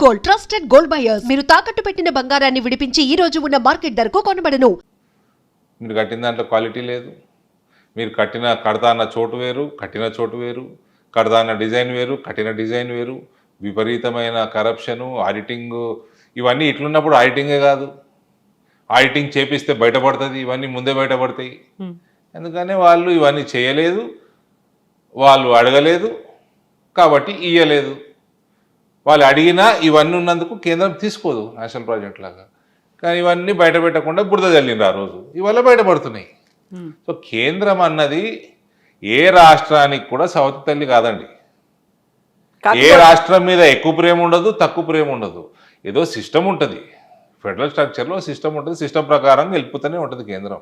Gold, trusted gold buyers. మీరు తాకట్టు పెట్టిన బంగారాన్ని విడిపించి ఈ రోజు ఉన్న మార్కెట్ ధరకు కొనబడను. మీరు కట్టిన దాంట్లో క్వాలిటీ లేదు. మీరు కడతా అన్న చోటు వేరు, కట్టిన చోటు వేరు, కడతా అన్న డిజైన్ వేరు, కట్టిన డిజైన్ వేరు, విపరీతమైన కరప్షను, ఆడిటింగ్, ఇవన్నీ ఇట్లున్నప్పుడు ఆడిటింగే కాదు, ఆడిటింగ్ చేపిస్తే బయటపడుతుంది, ఇవన్నీ ముందే బయటపడతాయి. ఎందుకని వాళ్ళు ఇవన్నీ చేయలేదు, వాళ్ళు అడగలేదు, కాబట్టి ఇయ్యలేదు. వాళ్ళు అడిగినా ఇవన్నీ ఉన్నందుకు కేంద్రం తీసుకోదు నేషనల్ ప్రాజెక్ట్ లాగా. కానీ ఇవన్నీ బయట పెట్టకుండా బురద జల్లిండ్రు ఆ రోజు, ఇవల్ల బయటపడుతున్నాయి. సో కేంద్రం అన్నది ఏ రాష్ట్రానికి కూడా సవతి తల్లి కాదండి. ఏ రాష్ట్రం మీద ఎక్కువ ప్రేమ ఉండదు, తక్కువ ప్రేమ ఉండదు. ఏదో సిస్టమ్ ఉంటుంది, ఫెడరల్ స్ట్రక్చర్లో సిస్టమ్ ఉంటుంది, సిస్టమ్ ప్రకారం వెళ్ళిపోతూనే ఉంటుంది కేంద్రం.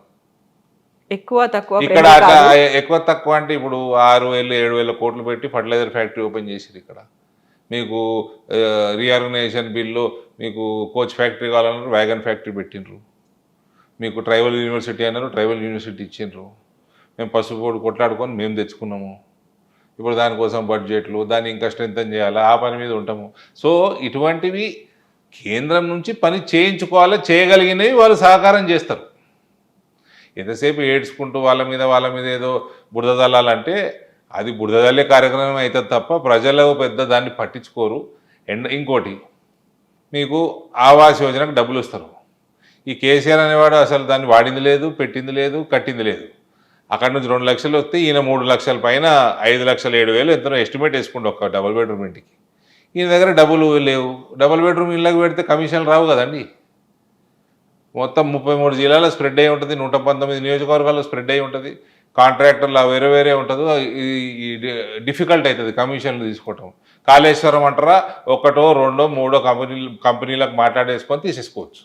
ఎక్కువ తక్కువ ఇక్కడ ఎక్కువ తక్కువ అంటే ఇప్పుడు 6,000-7,000 కోట్లు పెట్టి ఫర్టిలైజర్ ఫ్యాక్టరీ ఓపెన్ చేసిరు. ఇక్కడ మీకు రీఆర్గనైజేషన్ బిల్లు, మీకు కోచ్ ఫ్యాక్టరీ కావాలన్నారు, వ్యాగన్ ఫ్యాక్టరీ పెట్టినరు. మీకు ట్రైబల్ యూనివర్సిటీ అన్నారు, ట్రైబల్ యూనివర్సిటీ ఇచ్చిండ్రు. మేము పసుపు కొట్లాడుకొని మేము తెచ్చుకున్నాము. ఇప్పుడు దానికోసం బడ్జెట్లు, దాన్ని ఇంకా స్ట్రెంథన్ చేయాలి, ఆ పని మీద ఉంటాము. సో ఇటువంటివి కేంద్రం నుంచి పని చేయించుకోవాలి, చేయగలిగినవి వాళ్ళు సహకారం చేస్తారు. ఎంతసేపు ఏడ్చుకుంటూ వాళ్ళ మీద ఏదో బురద చల్లాలంటే అది బురద చల్లే కార్యక్రమం అవుతుంది తప్ప ప్రజలు పెద్ద దాన్ని పట్టించుకోరు. ఇంకోటి, మీకు ఆవాస్ యోజనకు డబ్బులు ఇస్తారు. ఈ కేసీఆర్ అనేవాడు అసలు దాన్ని వాడింది లేదు, పెట్టింది లేదు, కట్టింది లేదు. అక్కడ నుంచి 2 లక్షలు వస్తే ఈయన 3 లక్షల పైన 5,07,000 ఎంతనో ఎస్టిమేట్ వేసుకుంటే ఒక డబుల్ బెడ్రూమ్ ఇంటికి. ఈయన దగ్గర డబ్బులు లేవు. డబుల్ బెడ్రూమ్ ఇళ్ళకి పెడితే కమిషన్లు రావు కదండి. మొత్తం 33 జిల్లాలో స్ప్రెడ్ అయి ఉంటుంది, 119 నియోజకవర్గాల్లో స్ప్రెడ్ అయి ఉంటుంది. కాంట్రాక్టర్లు వేరే ఉంటుంది. ఈ డిఫికల్ట్ అవుతుంది కమిషన్లు తీసుకోవటం. కాళేశ్వరం అంటారా, 1, 2, 3 కంపెనీలకు మాట్లాడేసుకొని తీసేసుకోవచ్చు.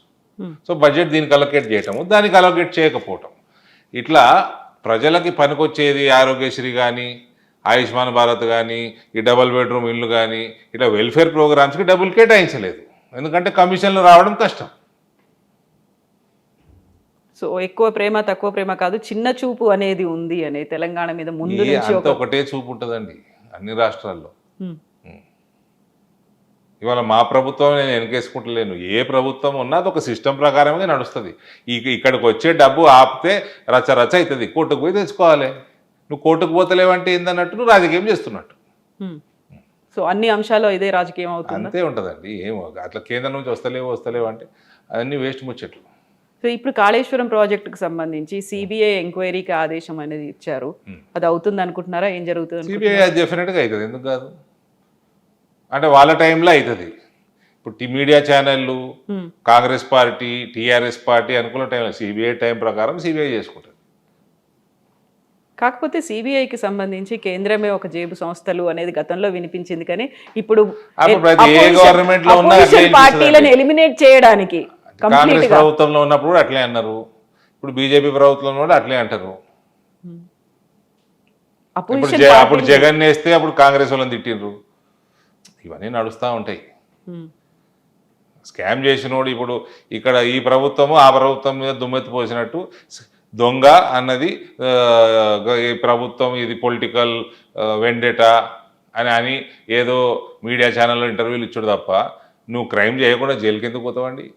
సో బడ్జెట్ దీనికి అలొకేట్ చేయటము, దానికి అలొకేట్ చేయకపోవటం, ఇట్లా ప్రజలకి పనికొచ్చేది ఆరోగ్యశ్రీ కానీ, ఆయుష్మాన్ భారత్ కానీ, ఈ డబుల్ బెడ్రూమ్ ఇల్లు కానీ, ఇట్లా వెల్ఫేర్ ప్రోగ్రామ్స్కి డబ్బులు కేటాయించలేదు. ఎందుకంటే కమిషన్లు రావడం కష్టం. సో ఎక్కువ ప్రేమ తక్కువ ప్రేమ కాదు, చిన్న చూపు అనేది ఉంది అనే తెలంగాణ మీద ముందు నుంచి ఒకటే చూపు ఉంటుందండి అన్ని రాష్ట్రాల్లో. ఇవాళ మా ప్రభుత్వం నేను వెనకేసుకుంటలేను, ఏ ప్రభుత్వం ఉన్నా అది ఒక సిస్టమ్ ప్రకారమే నడుస్తుంది. ఇక్కడికి వచ్చే డబ్బు ఆపితే రచ్చ అవుతుంది, కోర్టుకు పోయి తెచ్చుకోవాలి. నువ్వు కోర్టుకు పోతలేవంటే ఏందన్నట్టు నువ్వు రాజకీయం చేస్తున్నట్టు. సో అన్ని అంశాల్లో ఇదే రాజకీయం అవుతుంది, అంతే ఉంటుందండి. ఏమో అట్లా కేంద్రం నుంచి వస్తలేవు అంటే అన్నీ వేస్ట్ ముచ్చట్లు. సో ఇప్పుడు కాళేశ్వరం ప్రాజెక్టుకు సంబంధించి సిబిఐ ఎంక్వైరీకి ఆదేశం అనేది ఇచ్చారు, అది అవుతుంది అనుకుంటున్నారా? ఏం జరుగుతుంది? సిబిఐ డెఫినెట్గా అవుతుంది, ఎందుకు కాదు? అంటే వాళ్ళ టైంలో అవుతుంది. ఇప్పుడు మీడియా ఛానళ్ళు, కాంగ్రెస్ పార్టీ, టీఆర్ఎస్ పార్టీ అనుకున్న టైంలో సిబిఐ టైం ప్రకారం సిబిఐ చేసుకుంటుంది. కాకపోతే సిబిఐకి సంబంధించి కేంద్రమే ఒక జేబు సంస్థలు అనేది గతంలో వినిపించింది, కానీ ఇప్పుడు పార్టీలను ఎలిమినేట్ చేయడానికి కాంగ్రెస్ ప్రభుత్వంలో ఉన్నప్పుడు అట్లే అన్నారు, ఇప్పుడు బీజేపీ ప్రభుత్వంలో కూడా అట్లే అంటారు. అప్పుడు జగన్ వేస్తే అప్పుడు కాంగ్రెస్ వాళ్ళని తిట్టిండ్రు. ఇవన్నీ నడుస్తూ ఉంటాయి. స్కామ్ చేసినోడు ఇప్పుడు ఇక్కడ ఈ ప్రభుత్వము ఆ ప్రభుత్వం మీద దుమ్మెత్తి పోసినట్టు దొంగ అన్నది ఈ ప్రభుత్వం, ఇది పొలిటికల్ వెండేటా అని ఏదో మీడియా ఛానల్లో ఇంటర్వ్యూలు ఇచ్చాడు తప్ప నువ్వు క్రైమ్ చేయకుండా జైలుకి ఎందుకు పోతావండి?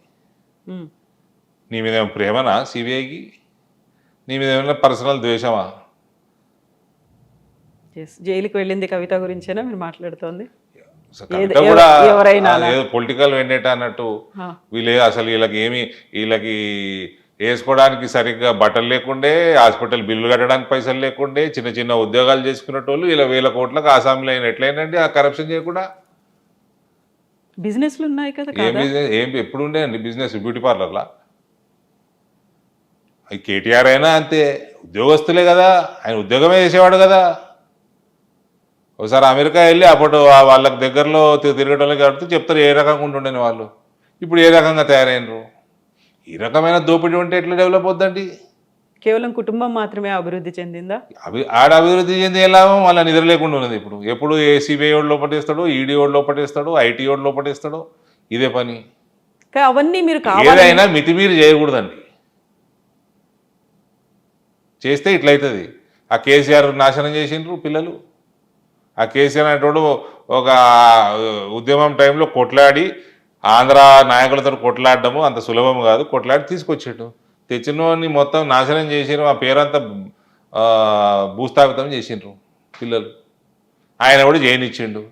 నీ మీద ఏమైనా ప్రేమనా సిబిఐకి? నీ మీద ఏమైనా పర్సనల్ ద్వేషమా? జైలుకి వెళ్ళింది కవిత గురించేనా మీరు మాట్లాడుతోంది? ఏదో పొలిటికల్ వెండేటా అన్నట్టు. అసలు వీళ్ళకి వేసుకోవడానికి సరిగ్గా బట్టలు లేకుండే, హాస్పిటల్ బిల్లు కట్టడానికి పైసలు లేకుండే, చిన్న ఉద్యోగాలు చేసుకునేటోళ్ళు ఇలా 1,000 కోట్లకు ఆసామిలో అయిన ఎట్లయినండి ఆ కరప్షన్ చేయకుండా? బిజినెస్లు ఉన్నాయి కదా. ఎప్పుడు ఉండే అండి బిజినెస్? బ్యూటీ పార్లర్లా? కేటీఆర్ అయినా అంతే, ఉద్యోగస్తులే కదా, ఆయన ఉద్యోగమే చేసేవాడు కదా. ఒకసారి అమెరికా వెళ్ళి అప్పుడు వాళ్ళకి దగ్గరలో తిరగటం కాబట్టి చెప్తారు ఏ రకంగా ఉంటుండని వాళ్ళు. ఇప్పుడు ఏ రకంగా తయారైనరు? ఈ రకమైన దోపిడీ ఉంటే ఎట్లా డెవలప్ అవుద్దండి? కేవలం కుటుంబం మాత్రమే అభివృద్ధి చెందిందా? ఆడ అభివృద్ధి చెంది ఏ లాభం? వాళ్ళ నిద్ర లేకుండా ఉన్నది. ఎప్పుడు సిబిఐ వాడు లోపటేస్తాడు, ఈడీ వాడు లోపటేస్తాడు, ఐటీ వాడు లోపటేస్తాడు, ఇదే పని. అవన్నీ మీరు ఏదైనా మితిమీరి చేయకూడదండి. చేస్తే ఇట్లయితుంది. ఆ కేసీఆర్ నాశనం చేసిండ్రు పిల్లలు, ఆ కేసీఆర్ అనేటోడు ఒక ఉద్యమం టైంలో కొట్లాడి ఆంధ్ర నాయకులతో కొట్లాడడము అంత సులభం కాదు, కొట్లాడి తీసుకొచ్చాడు. తెచ్చినోని మొత్తం నాశనం చేసిరు, ఆ పేరంతా భూస్థాపితం చేసిండ్రు పిల్లలు. ఆయన కూడా చేయనిచ్చిండు.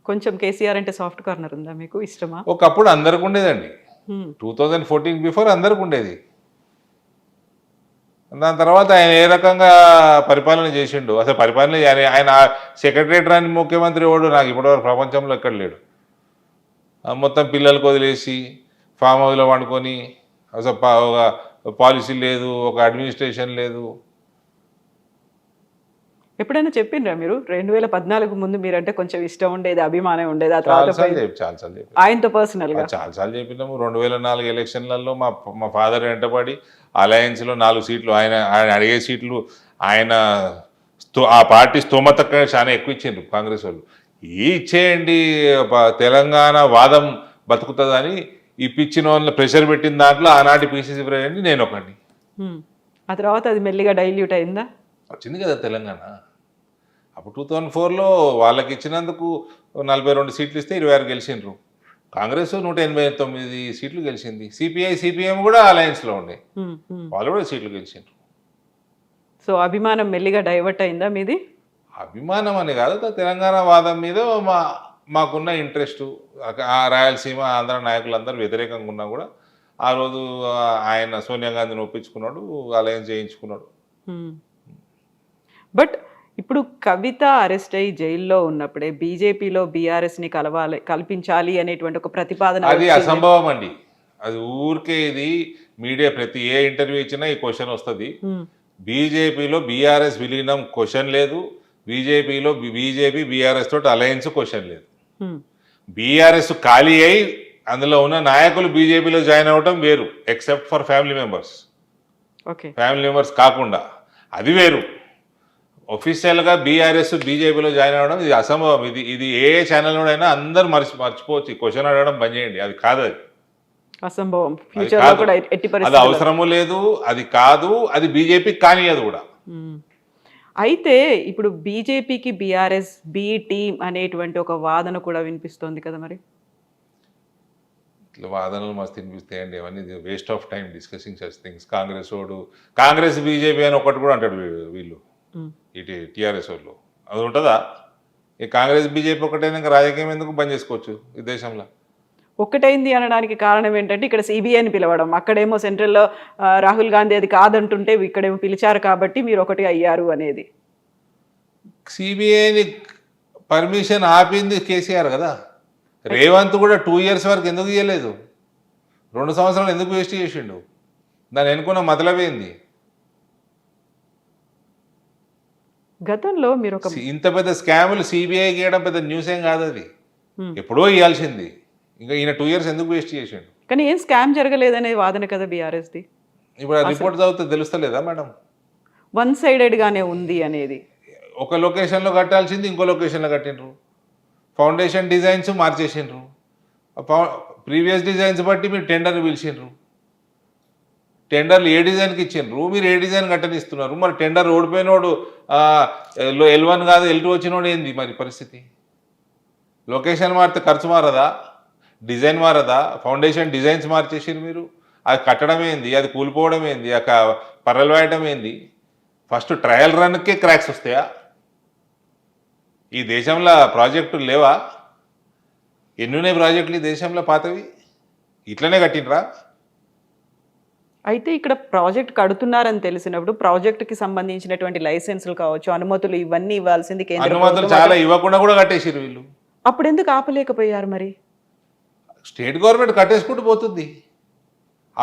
కొంచెం కేసీఆర్ అంటే సాఫ్ట్ కార్నర్ ఉందా మీకు, ఇష్టమా? ఒకప్పుడు అందరికి ఉండేదండి, 2014 బిఫోర్ అందరికి ఉండేది. దాని తర్వాత ఆయన ఏ రకంగా పరిపాలన చేసిండు, అసలు పరిపాలన ఆయన సెక్రటరేట్ రాని ముఖ్యమంత్రి వాడు నాకు ఇప్పటివరకు ప్రపంచంలో ఎక్కడ లేడు. మొత్తం పిల్లలకు వదిలేసి ఫామ్ హౌస్లో వండుకొని అసలు ఒక పాలసీ లేదు, ఒక అడ్మినిస్ట్రేషన్ లేదు. ఎప్పుడైనా చెప్పిండ్రా మీరు 2014 ముందు మీరంటే కొంచెం ఇష్టం ఉండేది, అభిమానం ఉండేది, ఆ తర్వాత చాలాసార్లు చెప్పి ఆయనతో పర్సనల్ గా చాలాసార్లు చెప్పినాము. 2004 ఎలక్షన్లలో మా ఫాదర్ వెంటబడి అలయన్స్లో 4 సీట్లు ఆయన అడిగే సీట్లు ఆయన ఆ పార్టీ స్తోమత చాలా ఎక్కువ ఇచ్చిండ్రు కాంగ్రెస్ వాళ్ళు. ఇచ్చేయండి తెలంగాణ వాదం బతుకుతుందని ఇప్పించిన వాళ్ళని ప్రెషర్ పెట్టిన దాంట్లో ఆనాటి పిసిసి ప్రెసిడెంట్ నేను ఒకటి. ఆ తర్వాత అది మెల్లిగా డైల్యూట్ అయిందా? వచ్చింది కదా తెలంగాణ. అప్పుడు 2004లో వాళ్ళకి ఇచ్చినందుకు 42 సీట్లు ఇస్తే 26 గెలిచిండ్రు. కాంగ్రెస్ 189 సీట్లు గెలిచింది. సిపిఎం కూడా అలయన్స్లో ఉండే, వాళ్ళు కూడా సీట్లు గెలిచిండ్రు. సో అభిమానం మెల్లిగా డైవర్ట్ అయిందా మీది? అభిమానం అని కాదు, తెలంగాణ వాదం మీద మాకున్న ఇంట్రెస్ట్. ఆ రాయలసీమ ఆంధ్ర నాయకులందరూ వ్యతిరేకంగా ఉన్నా కూడా ఆ రోజు ఆయన సోనియా గాంధీని ఒప్పించుకున్నాడు, అలయన్స్ చేయించుకున్నాడు. బట్ ఇప్పుడు కవిత అరెస్ట్ అయ్యి జైల్లో ఉన్నప్పుడే బీజేపీలో బీఆర్ఎస్ని కల్పించాలి అనేటువంటి ఒక ప్రతిపాదన, అది అసంభవం అండి. అది ఊరికే ఇది మీడియా ప్రతి ఏ ఇంటర్వ్యూ ఇచ్చినా ఈ క్వశ్చన్ వస్తుంది. బీజేపీలో బీఆర్ఎస్ విలీనం క్వశ్చన్ లేదు, బీజేపీలో బీజేపీ బీఆర్ఎస్ తోటి అలయన్స్ క్వశ్చన్ లేదు. బీఆర్ఎస్ ఖాళీ అయి అందులో ఉన్న నాయకులు బీజేపీలో జాయిన్ అవ్వటం వేరు, except for family members. Okay, family members కాకుండా అది వేరు. ఒఫీషియల్గా బీఆర్ఎస్ బీజేపీలో జాయిన్ అవ్వడం ఇది అసంభవం. ఇది ఏ ఛానల్లోనైనా అందరూ మర్చిపోవచ్చు. ఈ క్వశ్చన్ అడగడం బంద్ చేయండి, అది కాదు, అది అసంభవం. ఫ్యూచర్లో కూడా ఎట్టి పరిస్థితుల్లో అది అవసరము లేదు, అది కాదు, అది బీజేపీ కానీ అది కూడా. అయితే ఇప్పుడు బీజేపీకి బీఆర్ఎస్ బి టీమ్ అనేటువంటి ఒక వాదన కూడా వినిపిస్తోంది కదా, మరి ఇట్లా వాదనలు మస్తు వినిపిస్తాయండి. అవన్నీ waste of time discussing such things. Congress BJP అని ఒకటి కూడా అంటాడు వీళ్ళు, ఇటు టీఆర్ఎస్ వాళ్ళు. అది ఉంటుందా? ఈ కాంగ్రెస్ బీజేపీ ఒకటైనా రాజకీయం ఎందుకు బంద్ చేసుకోవచ్చు ఈ దేశంలో? ఒక్కటైంది అనడానికి కారణం ఏంటంటే ఇక్కడ సిబిఐని పిలవడం, అక్కడేమో సెంట్రల్లో రాహుల్ గాంధీ అది కాదంటుంటే ఇక్కడేమో పిలిచారు కాబట్టి మీరు ఒకటి అయ్యారు అనేది. సిబిఐని పర్మిషన్ ఆపింది కేసీఆర్ కదా. రేవంత్ కూడా 2 years వరకు ఎందుకు ఇవ్వలేదు? 2 సంవత్సరాలు ఎందుకు వేస్ట్ చేసిండు? దాన్ని ఎన్నుకున్న మతలబేంది? గతంలో మీరు ఇంత పెద్ద స్కాములు సిబిఐ గీయడం పెద్ద న్యూస్ ఏం కాదు, అది ఎప్పుడో ఇవ్వాల్సింది. ఇంకా ఈయన 2 years ఎందుకు వేస్ట్ చేసిండు? కానీ ఏం స్కామ్ జరగలేదనే వాదన కదా బీఆర్ఎస్ది. ఇప్పుడు ఆ రిపోర్ట్ చదివితే తెలుస్తలేదా మేడం? వన్ సైడెడ్గానే ఉంది అనేది. ఒక లొకేషన్లో కట్టాల్సింది ఇంకో లొకేషన్లో కట్టిండ్రు. ఫౌండేషన్ డిజైన్స్ మార్చేసిండ్రు. ప్రీవియస్ డిజైన్స్ బట్టి మీరు టెండర్ పిలిచిండ్రు. టెండర్లు ఏ డిజైన్కి ఇచ్చిండ్రు, మీరు ఏ డిజైన్ కట్టనిస్తున్నారు. మరి టెండర్ ఓడిపోయినోడు L1 కాదు L2 వచ్చినోడు ఏంది మరి పరిస్థితి? లొకేషన్ మారితే ఖర్చు మారదా? డిజైన్ మారదా? ఫౌండేషన్ డిజైన్స్ మార్చేసారు మీరు. అది కట్టడం ఏంది, అది కూలిపోవడం ఏంది, పర్రలు వేయడం ఏంది? ఫస్ట్ ట్రయల్ రన్కే క్రాక్స్ వస్తాయా? ఈ దేశంలో ప్రాజెక్టులు లేవా? ఎన్నున్నాయి ప్రాజెక్టులు ఈ దేశంలో పాతవి? ఇట్లనే కట్టినరా? అయితే ఇక్కడ ప్రాజెక్ట్ కడుతున్నారని తెలిసినప్పుడు ప్రాజెక్టుకి సంబంధించినటువంటి లైసెన్సులు కావచ్చు, అనుమతులు ఇవన్నీ ఇవ్వాల్సింది కేంద్ర అనుమతులు చాలా ఇవ్వకుండా కూడా కట్టేసారు వీళ్ళు. అప్పుడు ఎందుకు ఆపలేకపోయారు మరి? స్టేట్ గవర్నమెంట్ కట్టేసుకుంటూ పోతుంది,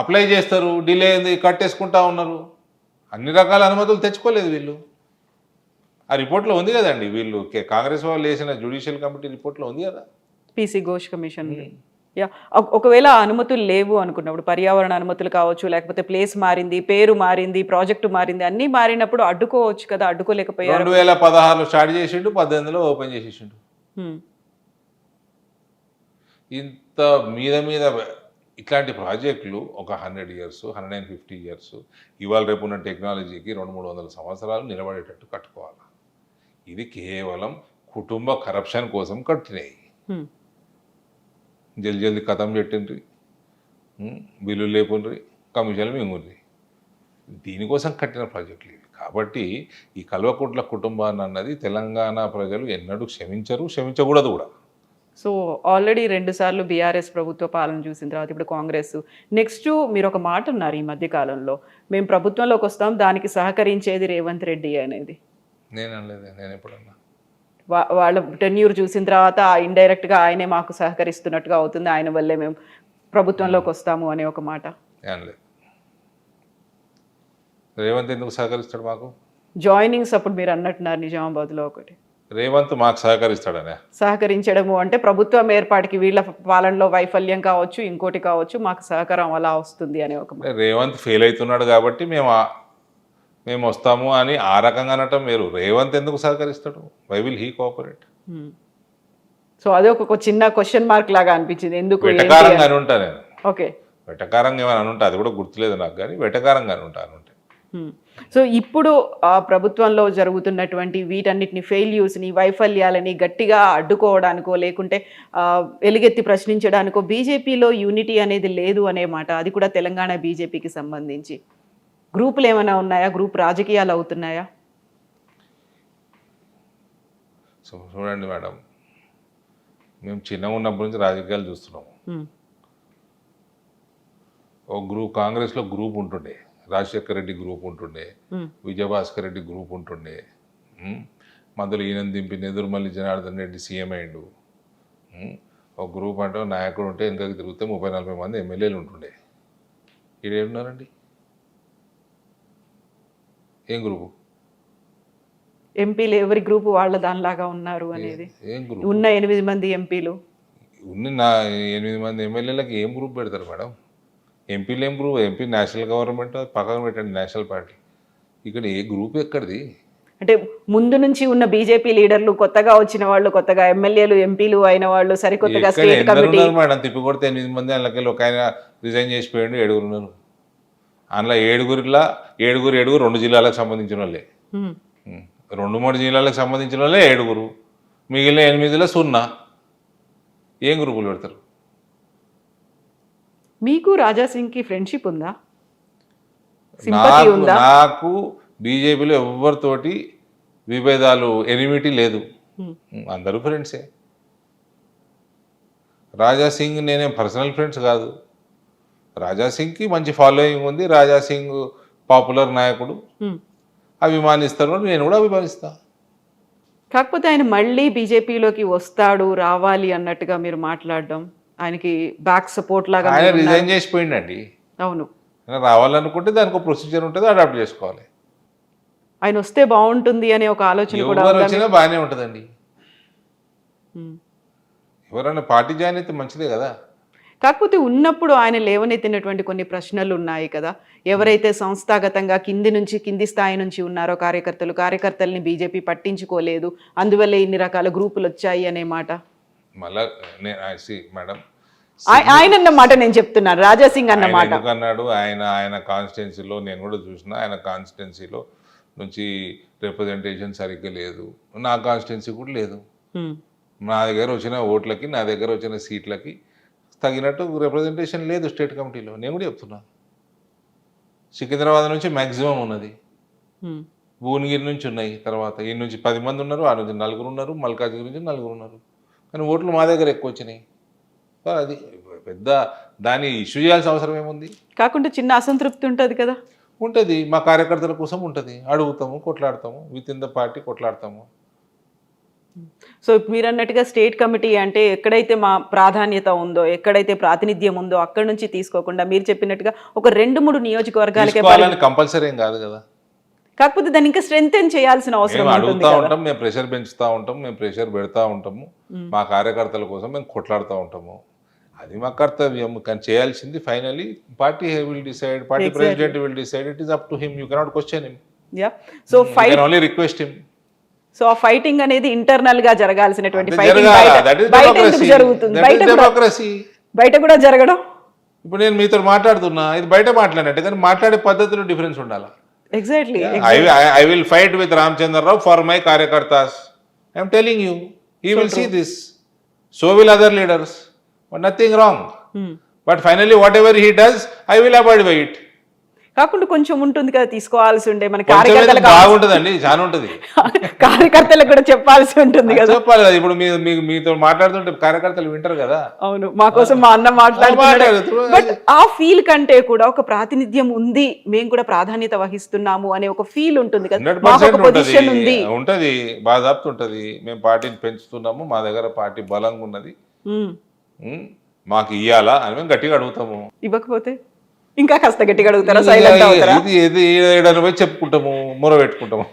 అప్లై చేస్తారు, డిలే అయింది, కట్టేసుకుంటా ఉన్నారు. అన్ని రకాల అనుమతులు తెచ్చుకోలేదు వీళ్ళు. ఆ రిపోర్ట్లో ఉంది కదండి, వీళ్ళు కాంగ్రెస్ వాళ్ళు వేసిన జ్యుడిషియల్ కమిటీ రిపోర్ట్లో ఉంది కదా, పీసీ ఘోష్ కమిషన్. యా, ఒకవేళ అనుమతులు లేవు అనుకున్నప్పుడు, పర్యావరణ అనుమతులు కావచ్చు, లేకపోతే ప్లేస్ మారింది, పేరు మారింది, ప్రాజెక్టు మారింది, అన్నీ మారినప్పుడు అడ్డుకోవచ్చు కదా, అడ్డుకోలేకపోయారు. 2016లో స్టార్ట్ చేసిండు, 18లో ఓపెన్ చేసేసిండు. ఇంత మీద ఇట్లాంటి ప్రాజెక్టులు ఒక 100 years 150 years ఇవాళ రేపు ఉన్న టెక్నాలజీకి 200-300 సంవత్సరాలు నిలబడేటట్టు కట్టుకోవాలి. ఇది కేవలం కుటుంబ కరప్షన్ కోసం కట్టినాయి. జల్దీ కథం పెట్టిండ్రి, బిల్లులు లేపుండ్రి, కమిషన్లు మింగుండ్రి. దీనికోసం కట్టిన ప్రాజెక్టులు ఇవి. కాబట్టి ఈ కల్వకుంట్ల కుటుంబాన్ని అన్నది తెలంగాణ ప్రజలు ఎన్నడూ క్షమించకూడదు కూడా. సో ఆల్రెడీ 2 సార్లు బీఆర్ఎస్ ప్రభుత్వ పాలన చూసిన తర్వాత ఇప్పుడు కాంగ్రెస్. నెక్స్ట్ మీరు ఒక మాట ఉన్నారు ఈ మధ్య కాలంలో, మేము ప్రభుత్వంలోకి వస్తాం, దానికి సహకరించేది రేవంత్ రెడ్డి అనేది. నేను అనలేదు, నేను ఎప్పుడన్నా. వాళ్ళ టెన్యూర్ చూసిన తర్వాత ఇండైరెక్ట్గా ఆయనే మాకు సహకరిస్తున్నట్టుగా అవుతుంది, ఆయన వల్లే మేము ప్రభుత్వంలోకి వస్తాము అనే ఒక మాట. అనలేదు. రేవంత్ ఎందుకు సహకరిస్తాడు మాకు? జాయినింగ్స్ అప్పుడు మీరు అన్నట్టున్నారు నిజామాబాద్లో ఒకటి. రేవంత్ మాకు సహకరిస్తాడనే? సహకరించడము అంటే ప్రభుత్వం ఏర్పాటుకి వీళ్ళ పాలనలో వైఫల్యం కావచ్చు, ఇంకోటి కావచ్చు, మాకు సహకారం అలా వస్తుంది అనే ఒక మాట. రేవంత్ ఫెయిల్ అవుతున్నాడు కాబట్టి మేము వస్తాము అని ఆ రకంగా అనటం వేరు. రేవంత్ ఎందుకు సహకరిస్తాడు? Why will he cooperate? So అదే ఒక చిన్న క్వశ్చన్ మార్క్ లాగా అనిపించింది. ఎందుకు? వెటకారంగా అని ఉంటా నేను. ఓకే, వెటకారంగా ఏమైనా అని ఉంటా, అది కూడా గుర్తులేదు నాకు, కానీ వెటకారంగా అని ఉంటాను. సో ఇప్పుడు ఆ ప్రభుత్వంలో జరుగుతున్నటువంటి వీటన్నిటిని ఫెయిల్యూర్స్ని, వైఫల్యాలని గట్టిగా అడ్డుకోవడానికో లేకుంటే ఎలుగెత్తి ప్రశ్నించడానికో బీజేపీలో యూనిటీ అనేది లేదు అనే మాట. అది కూడా తెలంగాణ బీజేపీకి సంబంధించి గ్రూపులు ఏమైనా ఉన్నాయా? గ్రూప్ రాజకీయాలు అవుతున్నాయా? సో చూడండి మేడం, మేము చిన్నగా ఉన్నప్పటి నుంచి రాజకీయాలు చూస్తున్నాము. ఒక గ్రూప్, కాంగ్రెస్లో గ్రూప్ ఉంటుండే, రాజశేఖర్ రెడ్డి గ్రూప్ ఉంటుండే, విజయభాస్కర్ రెడ్డి గ్రూప్ ఉంటుండే, మధ్యలో ఈయన దింపి నెదురుమల్లి జనార్దన్ రెడ్డి సీఎం అయ్యిండు. ఒక గ్రూప్ అంటే నాయకుడు ఉంటే వెనకకి తిరిగితే 30-40 మంది ఎమ్మెల్యేలు ఉంటుండే. ఈడేమున్నారండి? ఏం గ్రూపు? ఎంపీలు ఎవరి గ్రూపు వాళ్ళ దానిలాగా ఉన్నారు అనేది. ఏం గ్రూప్? ఉన్న 8 మంది ఎంపీలు ఉన్న 8 మంది ఎమ్మెల్యేలకి ఏం గ్రూప్ పెడతారు మేడం? ఎంపీలు ఏం గ్రూప్? ఎంపీ నేషనల్ గవర్నమెంట్, పక్కన పెట్టండి నేషనల్ పార్టీ. ఇక్కడ ఏ గ్రూప్ ఎక్కడిది? అంటే ముందు నుంచి ఉన్న బీజేపీ లీడర్లు, కొత్తగా వచ్చిన వాళ్ళు, కొత్తగా ఎమ్మెల్యేలు ఎంపీలు అయిన వాళ్ళు, సరికొత్తగా స్టేట్ కమిటీ మేడం తిప్పి కొడితే 8 మంది, అందులోకి ఒక ఆయన రిజైన్ చేసిపోయాడు, 7 ఉన్నారు. అందులో 7 2 జిల్లాలకు సంబంధించిన వాళ్ళే, 2-3 జిల్లాలకు సంబంధించిన వాళ్ళే 7. మిగిలిన 8లో 0. ఏం గ్రూపులు పెడతారు? మీకు రాజాసింగ్కి ఫ్రెండ్షిప్ ఉందా? సింపతి ఉందా? నాకు బీజేపీలో ఎవరితోటి విభేదాలు, ఎనిమిటీ లేదు, అందరూ ఫ్రెండ్సే. రాజాసింగ్ నేనేం పర్సనల్ ఫ్రెండ్స్ కాదు. రాజాసింగ్కి మంచి ఫాలోయింగ్ ఉంది, రాజాసింగ్ పాపులర్ నాయకుడు, అభిమానిస్తారు, నేను కూడా అభిమానిస్తా. కాకపోతే ఆయన మళ్ళీ బీజేపీలోకి వస్తాడు, రావాలి అన్నట్టుగా మీరు మాట్లాడడం, ఆయనకి బ్యాక్ సపోర్ట్ లాగా. ఆయన రిజైన్ చేసిపోయిండండి. అవును, రావాలనుకుంటే దానికి ఒక ప్రొసీజర్ ఉంటుంది, అడాప్ట్ చేసుకోవాలి. ఆయన వస్తే బాగుంటుంది అనే ఒక ఆలోచన కూడా వచ్చినా బాగానే ఉంటుందండి. ఎవరైనా పార్టీ జాయిన్ అయితే మంచిదే కదా. కాకపోతే ఉన్నప్పుడు ఆయన లేవనెత్తినటువంటి కొన్ని ప్రశ్నలు ఉన్నాయి కదా. ఎవరైతే సంస్థాగతంగా కింది స్థాయి నుంచి ఉన్నారో కార్యకర్తల్ని బీజేపీ పట్టించుకోలేదు, అందువల్ల ఇన్ని రకాల గ్రూపులు వచ్చాయి అనే మాట. మళ్ళా మేడం ఆయన అన్నమాట నేను చెప్తున్నాను, రాజాసింగ్ అన్నమాట అన్నాడు. ఆయన కాన్స్టిట్యున్సీలో నేను కూడా చూసిన, ఆయన కాన్స్టిట్యున్సీలో నుంచి రిప్రజెంటేషన్ సరిగ్గా లేదు, నా కాన్స్టిట్యున్సీ కూడా లేదు. నా దగ్గర వచ్చిన ఓట్లకి, నా దగ్గర వచ్చిన సీట్లకి తగినట్టు రిప్రజెంటేషన్ లేదు స్టేట్ కమిటీలో. నేను కూడా చెప్తున్నా, సికింద్రాబాద్ నుంచి మ్యాక్సిమం ఉన్నది, భువనగిరి నుంచి ఉన్నాయి, తర్వాత ఈ నుంచి 10 మంది ఉన్నారు, ఆ నుంచి 4 ఉన్నారు, మల్కాజ్గిరి నుంచి 4 ఉన్నారు, కానీ ఓట్లు మా దగ్గర ఎక్కువ వచ్చినాయి. అది పెద్ద దాన్ని ఇష్యూ చేయాల్సిన అవసరం ఏముంది? కాకుండా చిన్న అసంతృప్తి ఉంటుంది కదా. ఉంటుంది, మా కార్యకర్తల కోసం ఉంటుంది, అడుగుతాము, కొట్లాడతాము, విత్ ఇన్ ద పార్టీ కొట్లాడతాము. సో మీరు అన్నట్టుగా స్టేట్ కమిటీ అంటే ఎక్కడైతే మా ప్రాధాన్యత ఉందో, ఎక్కడైతే ప్రాతినిధ్యం ఉందో అక్కడ నుంచి తీసుకోకుండా మీరు చెప్పినట్టుగా ఒక 2-3 నియోజకవర్గాలకే కంపల్సరీ ఏం కాదు కదా. కాకపోతే దాన్ని ఇంకా స్ట్రెంగ్తెన్ చేయాల్సిన అవసరం అడుగుతూ ఉంటాం, మేము ప్రెషర్ పెంచుతూ ఉంటాం, మేము ప్రెషర్ పెడతా ఉంటాము, మా కార్యకర్తల కోసం మేము కొట్లాడుతూ ఉంటాము. అది మా కర్తవ్యం. కానీ చేయాల్సింది finally party will decide, party president will decide, it is up to him, you cannot question him. So fight only request him. So ఆ ఫైటింగ్ అనేది ఇంటర్నల్ గా జరగాల్సినటువంటి డెమోక్రసీ. బయట కూడా జరగడం. ఇప్పుడు నేను మీతో మాట్లాడుతున్నా, ఇది బయట మాట్లాడినట్టు, కానీ మాట్లాడే పద్ధతిలో డిఫరెన్స్ ఉండాలి. Exactly I will fight with Ramchandra Rao for my Karyakartas. I am telling you, he will see this. So will other leaders. But nothing wrong. But finally, whatever he does, I will abide by it. కాకుండా కొంచెం ఉంటుంది కదా తీసుకోవాల్సి ఉండే మన కొంచెం కార్యకర్తలకు బాగుంటుందండి, చాలా ఉంటుంది. కార్యకర్తలకు కూడా చెప్పాల్సి ఉంటుంది కదా. చెప్పాలి కదా, ఇప్పుడు మీతో మాట్లాడుతుంటే కార్యకర్తలు వింటారు కదా. అవును, మా కోసం మా అన్న మాట్లాడుతున్నాడు. బట్ ఆ ఫీల్ కంటే కూడా ఒక ప్రాతినిధ్యం ఉంది, మేము కూడా ప్రాధాన్యత వహిస్తున్నాము అనే ఒక ఫీల్ ఉంటుంది కదా. 100% పొజిషన్ ఉంది, ఉంటది, బాధాప్తి ఉంటది. మేము పార్టీని పెంచుతున్నాము, మా దగ్గర పార్టీ బలంగా ఉన్నది, మాకు ఇయ్యాలా అని మేము గట్టిగా అడుగుతాము. ఇవ్వకపోతే ఇంకా కాస్త గట్టిగా అడుగుతారా, సైలెంట్ అవుతారా? ఇది ఏడాది పోయి చెప్పుకుంటాము, మొర పెట్టుకుంటాము.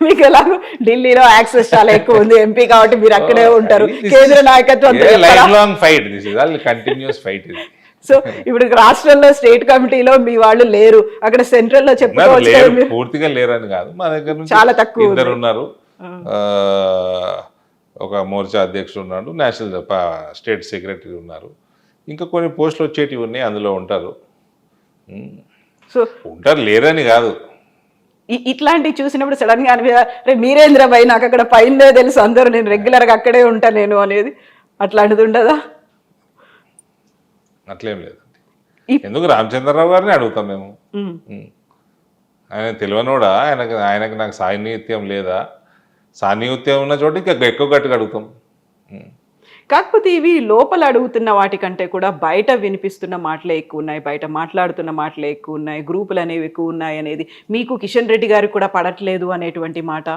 మీకు ఎలాగో ఢిల్లీలో యాక్సెస్ చాలా ఎక్కువ ఉంది, ఎంపీ కాబట్టి మీరు అక్కడే ఉంటారు, కేంద్ర నాయకత్వం life long fight, this is all continuous fight ఇది. సో ఇప్పుడు రాష్ట్రంలో స్టేట్ కమిటీలో మీ వాళ్ళు లేరు, అక్కడ సెంట్రల్ లో చెప్పుకోవచ్చు. పూర్తిగా లేరని కాదు, మా దగ్గర నుంచి చాలా తక్కువ ఇద్దరు ఉన్నారు. ఒక మోర్చా అధ్యక్షుడు ఉన్నాడు, నేషనల్ స్టేట్ సెక్రటరీ ఉన్నారు, ఇంకా కొన్ని పోస్టులు వచ్చేటివి ఉన్నాయి, అందులో ఉంటారు. సో ఉంటారు, లేరని కాదు. ఇట్లాంటివి చూసినప్పుడు సడన్ గా అనిపి మీరేంద్ర భయ్ నాకు అక్కడ పైన తెలుసు అందరూ, నేను రెగ్యులర్ గా అక్కడే ఉంటా నేను అనేది అట్లాంటిది ఉండదా? అట్లేం లేదండి. ఎందుకు రామచంద్రరావు గారిని అడుగుతాం మేము. ఆయన తెలియనోడా, ఆయనకు నాకు సాన్నిహిత్యం లేదా? సాన్నిహిత్యం ఉన్న చోట ఇంకా ఎక్కువ గట్టిగా అడుగుతాం. కాకపోతే ఇవి లోపల అడుగుతున్న వాటికంటే కూడా బయట వినిపిస్తున్న మాటలే ఎక్కువ ఉన్నాయి, బయట మాట్లాడుతున్న మాటలే ఎక్కువ ఉన్నాయి, గ్రూపులు అనేవి ఎక్కువ ఉన్నాయి అనేది మీకు కిషన్ రెడ్డి గారికి కూడా పడట్లేదు అనేటువంటి మాట.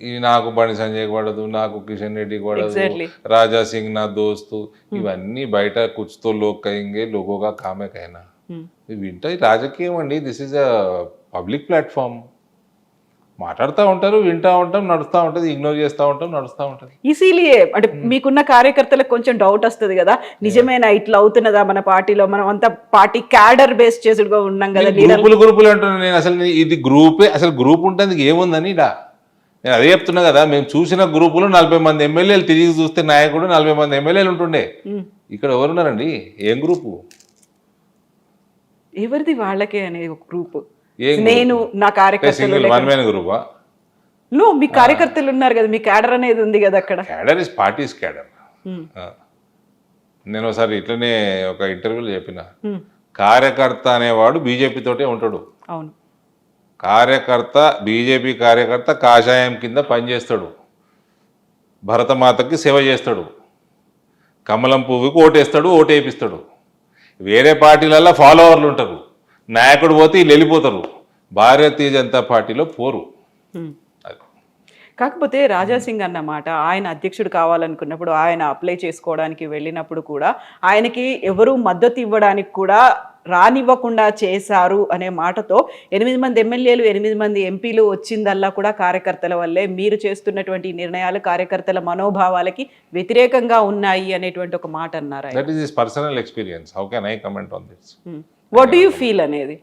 ఈ నాకు బండి సంజయ్ పడదు, నాకు కిషన్ రెడ్డికి పడదు, రాజా సింగ్ నా దోస్తు, ఇవన్నీ బయట కుచ్తో లోక్ కయింగే లోగోగా కామే కైనా వింటాయి. రాజకీయం అండి, this is a public platform. మాట్లాడుతూ ఉంటారు, వింటూ ఉంటాం, నడుస్తూ ఉంటుంది, ఇగ్నోర్ చేస్తూ ఉంటాం, నడుస్తూ ఉంటుంది. ఈజీలియే అంటే మీకున్న కార్యకర్తలకు కొంచెం డౌట్ వస్తుంది కదా, నిజమేనా ఇట్లా అవుతున్నదా మన పార్టీలో, మనం అంతా పార్టీ క్యాడర్ బేస్ చేసుడుగా ఉన్నాం కదా. గ్రూపులు అంటున్నాను నేను, అసలు ఇది గ్రూపే, అసలు గ్రూప్ ఉంటుంది ఏముందని ఇడా నేను అదే చెప్తున్నా కదా. మేము చూసిన గ్రూపులో 40 మంది ఎమ్మెల్యేలు, తిరిగి చూస్తే నాయకుడు 40 మంది ఎమ్మెల్యేలు ఉంటుండే. ఇక్కడ ఎవరున్నారండి? ఏం గ్రూపు? ఎవరిది వాళ్ళకే అనేది ఒక గ్రూప్. నేను నా కార్యకర్తలు గ్రూపా? నో, మీ కార్యకర్తలు ఉన్నారు కదా, మీ క్యాడర్ అనేది ఉంది కదా అక్కడ. Cadre is parties cadre. నేను ఒకసారి ఇట్లనే ఒక ఇంటర్వ్యూలో చెప్పిన, కార్యకర్త అనేవాడు బీజేపీ తోటే ఉంటాడు. అవును, కార్యకర్త, బీజేపీ కార్యకర్త కాషాయం కింద పనిచేస్తాడు, భరతమాతకి సేవ చేస్తాడు, కమలం పువ్వుకి ఓటేస్తాడు, ఓటేపిస్తాడు. వేరే పార్టీలలో ఫాలోవర్లు ఉంటారు, నాయకుడు పోతే వీళ్ళు వెళ్ళిపోతారు, భారతీయ జనతా పార్టీలో పోరు. కాకపోతే రాజా సింగ్ అన్నమాట, ఆయన అధ్యక్షుడు కావాలనుకున్నప్పుడు, ఆయన అప్లై చేసుకోవడానికి వెళ్ళినప్పుడు కూడా ఆయనకి ఎవరు మద్దతు ఇవ్వడానికి కూడా రానివ్వకుండా చేశారు అనే మాటతో 8 మంది ఎమ్మెల్యేలు, 8 మంది ఎంపీలు వచ్చిందల్లా కూడా కార్యకర్తల వల్లే, మీరు చేస్తున్నటువంటి నిర్ణయాలు కార్యకర్తల మనోభావాలకి వ్యతిరేకంగా ఉన్నాయి అనేటువంటి ఒక మాట అన్నారు. That is his personal experience. How can I comment on this? What do you feel అనేది?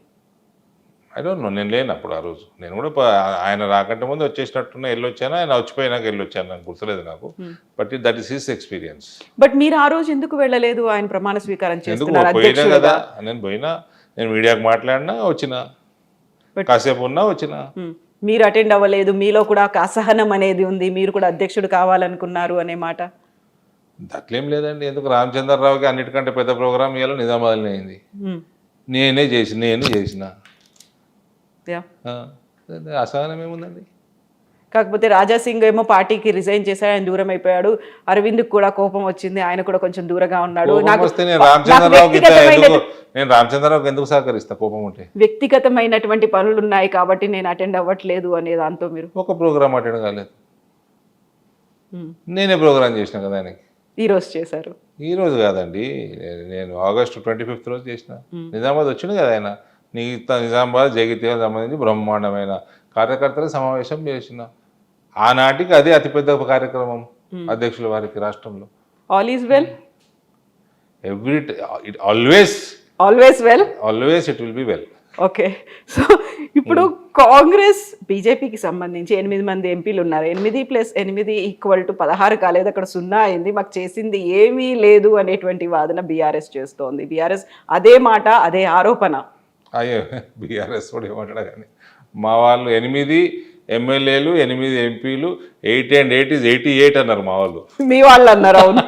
ఐ డోంట్ నో, నేను లేనప్పుడు ఆ రోజు. నేను కూడా ఆయన రాకంటే ముందు వచ్చేసినట్టున్నా, వెళ్ళొచ్చాను, ఆయన వచ్చిపోయినాక వెళ్ళొచ్చాను, నాకు గుర్తులేదు నాకు. But that is his experience. But మీరు ఆ రోజు ఎందుకు వెళ్ళలేదు? ఆయన ప్రమాణ స్వీకారం చేస్తున్నారు పోయినా కదా, నేను పోయినా, నేను మీడియాకు మాట్లాడినా, వచ్చిన కాసేపు ఉన్నా, వచ్చిన. మీరు అటెండ్ అవ్వలేదు, మీలో కూడా ఒక అసహనం అనేది ఉంది, మీరు కూడా అధ్యక్షుడు కావాలనుకున్నారు అనే మాట. అట్లేం లేదండి. ఎందుకు రామచంద్రరావుకి అన్నిటికంటే పెద్ద ప్రోగ్రామ్ ఇవాళ నిజామాబాద్లో అయింది, నేను చేసిన అసహనం ఏముందండి. కాకపోతే రాజా సింగ్ ఏమో పార్టీకి రిజైన్ చేశాడు, ఆయన దూరం అయిపోయాడు. అరవింద్ కూడా కోపం వచ్చింది, ఆయన కూడా కొంచెం దూరంగా ఉన్నాడు. నేను రామచంద్రరావుకి ఎందుకు సహకరిస్తా? కోపం ఉంటే వ్యక్తిగతమైనటువంటి పనులు ఉన్నాయి కాబట్టి నేను అటెండ్ అవ్వట్లేదు అనే దాంతో మీరు ఒక ప్రోగ్రామ్ అటెండ్ కాలేదు. నేనే ప్రోగ్రామ్ చేసిన కదా ఆయనకి. ఈ రోజు చేశారు? ఈ రోజు కాదండి, నేను ఆగస్టు 25th రోజు చేసిన. నిజామాబాద్ వచ్చింది కదా ఆయన, నిజామాబాద్ జగిత్యాల సంబంధించి బ్రహ్మాండమైన కార్యకర్తల సమావేశం చేసిన. ఆనాటికి అదే అతిపెద్ద కార్యక్రమం అధ్యక్షుల వారికి రాష్ట్రంలో. All is well, always it will be well. Okay. So ఇప్పుడు కాంగ్రెస్ బీజేపీకి సంబంధించి 8 మంది ఎంపీలు ఉన్నారు. 8+8 = 16 కాలేదు, అక్కడ 0 అయింది. మాకు చేసింది ఏమీ లేదు అనేటువంటి వాదన బీఆర్ఎస్ చేస్తోంది. బీఆర్ఎస్ అదే మాట, అదే ఆరోపణ. అయ్యో బీఆర్ఎస్ కూడా ఏమంటాడు కానీ మా వాళ్ళు 8 ఎమ్మెల్యేలు 8 ఎంపీలు 8 and 8 is 88 అన్నారు మా వాళ్ళు. మీ వాళ్ళు అన్నారు, అవును.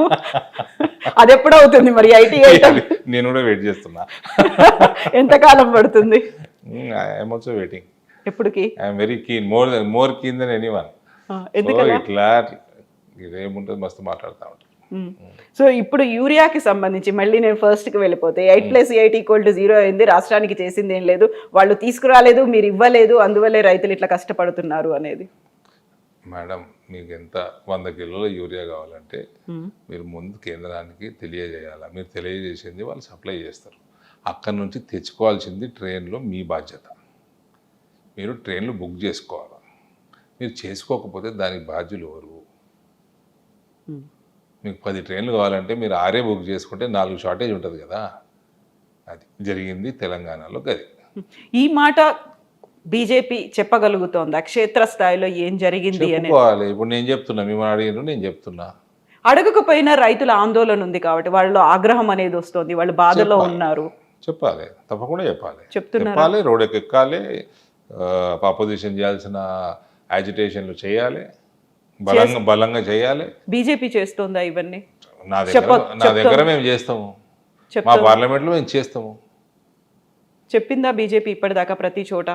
అది ఎప్పుడు అవుతుంది మరి 88? నేను కూడా వెయిట్ చేస్తున్నా. ఎంతకాలం పడుతుంది? I'm also waiting. ఎప్పటికి? I'm very keen, more keen than anyone. ఇట్లా ఇదేముంటుంది, మస్తు మాట్లాడుతూ ఉంటాను. సో ఇప్పుడు యూరియాకి సంబంధించి మళ్ళీ నేను ఫస్ట్కి వెళ్ళిపోతే 8+8 = 0 అయింది. రాష్ట్రానికి చేసింది ఏం లేదు, వాళ్ళు తీసుకురాలేదు, మీరు ఇవ్వలేదు, అందువల్లే రైతులు ఇట్లా కష్టపడుతున్నారు అనేది. మేడం, మీకు ఎంత 100 కిలోల యూరియా కావాలంటే మీరు ముందు కేంద్రానికి తెలియజేయాలి. మీరు తెలియజేసింది వాళ్ళు సప్లై చేస్తారు. అక్కడి నుంచి తెచ్చుకోవాల్సింది ట్రైన్లో మీ బాధ్యత. మీరు ట్రైన్లు బుక్ చేసుకోవాలి. మీరు చేసుకోకపోతే దానికి బాధ్యులు ఎవరు? మీకు 10 ట్రైన్లు కావాలంటే మీరు 6 బుక్ చేసుకుంటే 4 షార్టేజ్ ఉంటుంది కదా. అది జరిగింది తెలంగాణలో. గది ఈ మాట బీజేపీ చెప్పగలుగుతోందా క్షేత్రస్థాయిలో ఏం జరిగింది అని? చెప్పుకోవాలి. ఇప్పుడు నేను చెప్తున్నా, మిమ్మల్ని అడిగిన నేను చెప్తున్నా. అడగకపోయినా రైతుల ఆందోళన ఉంది కాబట్టి వాళ్ళలో ఆగ్రహం అనేది వస్తుంది, వాళ్ళు బాధలో ఉన్నారు. చెప్పాలి, తప్పకుండా చెప్పాలి. చెప్తున్నారు, చెప్పాలి, రోడ్ ఎక్కాలి, అపోజిషన్ చేయాల్సిన యాజిటేషన్లు చేయాలి, బలంగా చేయాలి. బీజేపీ చేస్తుందా ఇవన్నీ? నా దగ్గర మేము చేస్తాము, మా పార్లమెంట్లో మేము చేస్తాము. చెప్పిందా బీజేపీ ఇప్పటిదాకా ప్రతి చోట?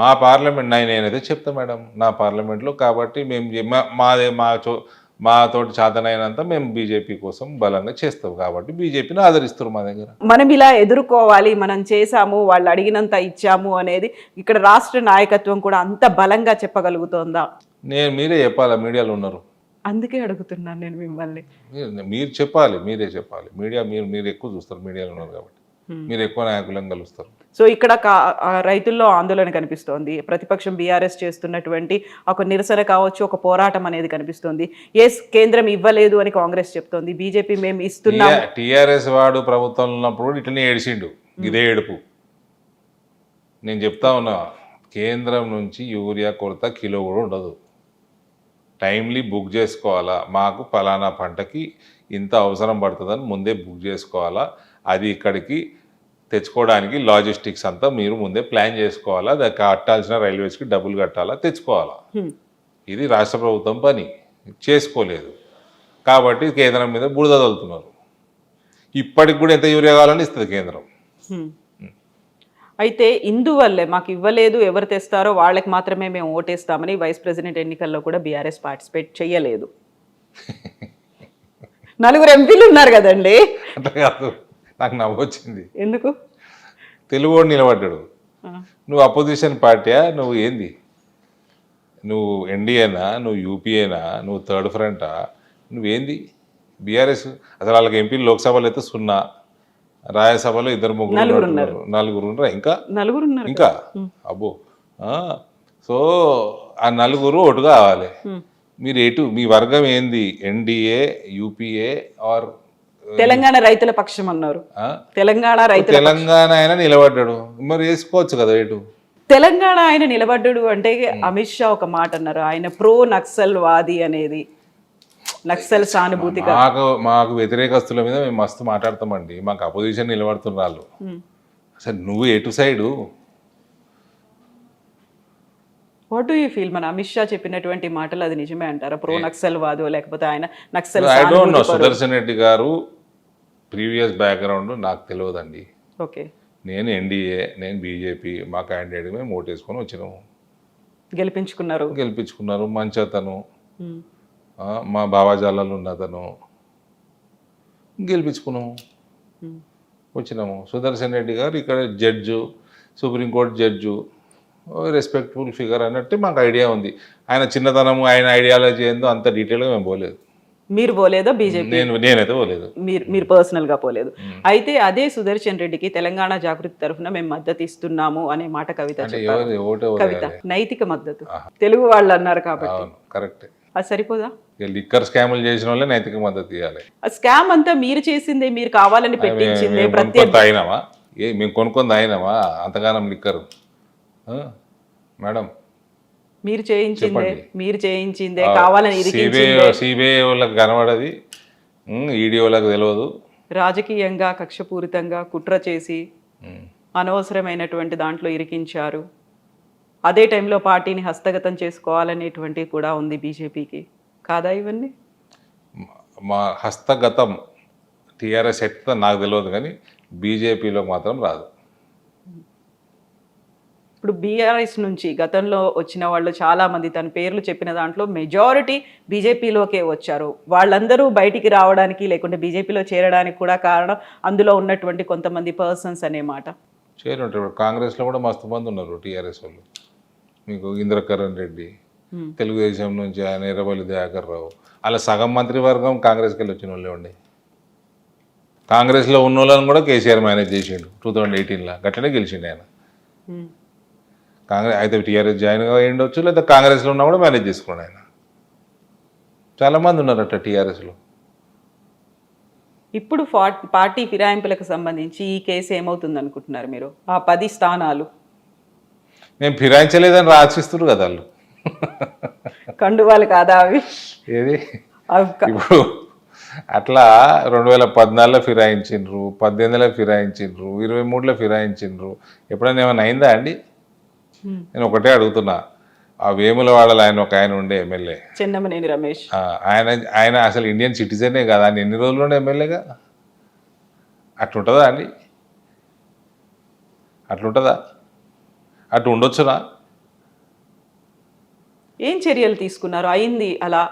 మా పార్లమెంట్ నేనైతే చెప్తా మేడం, నా పార్లమెంట్లో. కాబట్టి మేము మాతోటి చేతనైనంత మేము బీజేపీ కోసం బలంగా చేస్తాం. కాబట్టి బీజేపీని ఆదరిస్తారు మా దగ్గర. మనం ఇలా ఎదుర్కోవాలి, మనం చేసాము, వాళ్ళు అడిగినంత ఇచ్చాము అనేది ఇక్కడ రాష్ట్ర నాయకత్వం కూడా అంత బలంగా చెప్పగలుగుతోందా? మీరే చెప్పాలా, మీడియాలో ఉన్నారు. అందుకే అడుగుతున్నాను నేను మిమ్మల్ని. మీరు చెప్పాలి, మీరే చెప్పాలి. మీడియా మీరు ఎక్కువ చూస్తారు, మీడియాలో ఉన్నారు కాబట్టి మీరు ఎక్కువ నాయకులను కలుస్తారు. సో ఇక్కడ రైతుల్లో ఆందోళన కనిపిస్తోంది, ప్రతిపక్షం బీఆర్ఎస్ చేస్తున్నటువంటి ఒక నిరసన కావచ్చు, ఒక పోరాటం అనేది కనిపిస్తోంది. కేంద్రం ఇవ్వలేదు అని కాంగ్రెస్ చెప్తోంది, బీజేపీ మేము ఇస్తున్నాం. టీఆర్ఎస్ వాడు ప్రభుత్వంలో ఉన్నప్పుడు ఇట్లనే ఏడిచిండు, ఇదే ఏడుపు. నేను చెప్తా ఉన్నా, కేంద్రం నుంచి యూరియా కొరత కిలో కూడా ఉండదు. టైమ్లీ బుక్ చేసుకోవాలా, మాకు ఫలానా పంటకి ఇంత అవసరం పడుతుందని ముందే బుక్ చేసుకోవాలా. అది ఇక్కడికి తెచ్చుకోవడానికి లాజిస్టిక్స్ అంతా మీరు ముందే ప్లాన్ చేసుకోవాలా. దానికి కట్టాల్సిన రైల్వేస్కి డబ్బులు కట్టాలా, తెచ్చుకోవాలా. ఇది రాష్ట్ర ప్రభుత్వం పని చేసుకోలేదు కాబట్టి కేంద్రం మీద బురద తగులుతున్నారు. ఇప్పటికి కూడా ఎంత యూరియా కావాలని ఇస్తుంది కేంద్రం. అయితే ఇందువల్లే మాకు ఇవ్వలేదు, ఎవరు తెస్తారో వాళ్ళకి మాత్రమే మేము ఓటేస్తామని వైస్ ప్రెసిడెంట్ ఎన్నికల్లో కూడా బీఆర్ఎస్ పార్టిసిపేట్ చేయలేదు. 4 ఎంపీలు ఉన్నారు కదండి. అట్లా కాదు, నాకు నవ్వొచ్చింది. ఎందుకు? తెలుగువాడు నిలబడ్డాడు. నువ్వు అపోజిషన్ పార్టీయా, నువ్వు ఏంది? నువ్వు ఎన్డీఏనా, నువ్వు యూపీఏనా, నువ్వు థర్డ్ ఫ్రంటా, నువ్వేంది? బీఆర్ఎస్ అసలు వాళ్ళకి ఎంపీలు లోక్సభలో అయితే 0, రాజ్యసభలో 2-3 నలుగురు ఉన్నారా? ఇంకా అబ్బో. సో ఆ 4 ఓటు కావాలి. మీరు ఎటు, మీ వర్గం ఏంది? ఎన్డీఏ, యూపీఏ ఆర్ తెలంగాణ రైతుల పక్షం అన్నారు. తెలంగాణ ఆయన నిలబడ్డాడు, మరి వేసుకోవచ్చు కదా ఎటు. తెలంగాణ ఆయన నిలబడ్డాడు అంటే అమిత్ షా ఒక మాట అన్నారు, ఆయన ప్రో నక్సల్ వాది అనేది, నక్సల్ సానుభూతిగా. మాకు వ్యతిరేకస్తుల మీద మేము మస్తు మాట్లాడతామండి, మాకు అపోజిషన్ నిలబడుతున్నారు వాళ్ళు. అసలు నువ్వు ఎటు side? What do you feel? మన అమిత్ షా చెప్పినటువంటి మాటలు అది నిజమే అంటారా? ప్రో నక్సల్ వాదో లేకపోతే ఆయన Naxal? I don't no. Sudarshan Reddy గారు ప్రీవియస్ బ్యాక్గ్రౌండ్ నాకు తెలియదండి. ఓకే, నేను ఎన్డీఏ, నేను బీజేపీ, మా క్యాండిడేట్ మేము ఓటేసుకొని వచ్చినాము, గెలిపించుకున్నారు. మంచి అతను, మా భావాజాలాలు ఉన్న అతను, గెలిపించుకున్నాము, వచ్చినాము. సుదర్శన్ రెడ్డి గారు ఇక్కడ judge, supreme court judge, respectable figure అన్నట్టు మాకు ఐడియా ఉంది. ఆయన చిన్నతనము, ఆయన ఐడియాలజీ ఏందో అంత డీటెయిల్గా మేము పోలేదు. మీరు పోలేదా? బీజేపీ నేనైతే పోలేదు, మీరు పర్సనల్ గా పోలేదు. అయితే అదే సుదర్శన్ రెడ్డికి తెలంగాణ జాగృతి తరఫున మేము మద్దతు ఇస్తున్నాము అనే మాట కవిత నైతిక మద్దతు తెలుగు వాళ్ళు అన్నారు కాబట్టి కరెక్ట్. అది సరిపోదా? లిక్కర్ స్కాములు చేసిన వాళ్ళే నైతిక మద్దతు ఇవ్వాలి. ఆ స్కామ్ అంతా మీరు చేసిందే, మీరు కావాలని పెట్టించిందే. అయినామా? మేము కొనుక్కుంది అయినామా? అంతగానం లిక్కర్ మేడం మీరు చేయించిందే కావాలని. సిబిఐ వాళ్ళకి కనబడది, ఈడీ వాళ్ళకి తెలియదు. రాజకీయంగా కక్షపూరితంగా కుట్ర చేసి అనవసరమైనటువంటి దాంట్లో ఇరికించారు, అదే టైంలో పార్టీని హస్తగతం చేసుకోవాలనేటువంటి కూడా ఉంది బీజేపీకి, కాదా ఇవన్నీ? మా హస్తగతం టీఆర్ఎస్ ఎట్లా నాకు తెలియదు, కానీ బీజేపీలో మాత్రం రాదు. ఇప్పుడు బీఆర్ఎస్ నుంచి గతంలో వచ్చిన వాళ్ళు చాలామంది తన పేర్లు చెప్పిన దాంట్లో మెజారిటీ బీజేపీలోకే వచ్చారు. వాళ్ళందరూ బయటికి రావడానికి లేకుంటే బీజేపీలో చేరడానికి కూడా కారణం అందులో ఉన్నటువంటి కొంతమంది పర్సన్స్ అనే మాట. చేరుంటారు. కాంగ్రెస్లో కూడా మస్తు మంది ఉన్నారు టీఆర్ఎస్ వాళ్ళు. మీకు ఇంద్రకరణ్ రెడ్డి, తెలుగుదేశం నుంచి ఆయన ఎర్రబల్లి దయాకర్ రావు, అలా సగం మంత్రివర్గం కాంగ్రెస్కి వెళ్ళి వచ్చిన వాళ్ళే ఉండే. కాంగ్రెస్లో ఉన్న వాళ్ళని కూడా కేసీఆర్ మేనేజ్ చేసిండు 2018లో, గట్లనే గెలిచిండు ఆయన. కాంగ్రెస్ అయితే టీఆర్ఎస్ జాయిన్ అయ్యి ఉండొచ్చు, లేదా కాంగ్రెస్లో ఉన్నా కూడా మేనేజ్ చేసుకున్నాడు ఆయన. చాలామంది ఉన్నారట టీఆర్ఎస్లో. ఇప్పుడు పార్టీ ఫిరాయింపులకు సంబంధించి ఈ కేసు ఏమవుతుంది అనుకుంటున్నారు మీరు? ఆ 10 స్థానాలు మేము ఫిరాయించలేదని రాసిస్తున్నారు కదా వాళ్ళు. కండువాలు కాదా అవి? ఏది ఇప్పుడు అట్లా 2014లో ఫిరాయించిండ్రు, 18లో ఫిరాయించిండ్రు, 23లో ఫిరాయించిండ్రు. ఎప్పుడైనా ఏమైనా అయిందా అండి? నేను ఒకటే అడుగుతున్నా. ఆ వేములవాడలో ఆయన ఉండే ఎమ్మెల్యే చెన్నమనేని రమేష్, ఆయన అసలు ఇండియన్ సిటిజనే కదా, ఆయన ఎన్ని రోజులు ఉండే ఎమ్మెల్యేగా? అట్లుంటుందా అండి? అట్లుంటుందా? అటు ఉండొచ్చునా? ఏం చర్యలు తీసుకున్నారు? అయింది అలా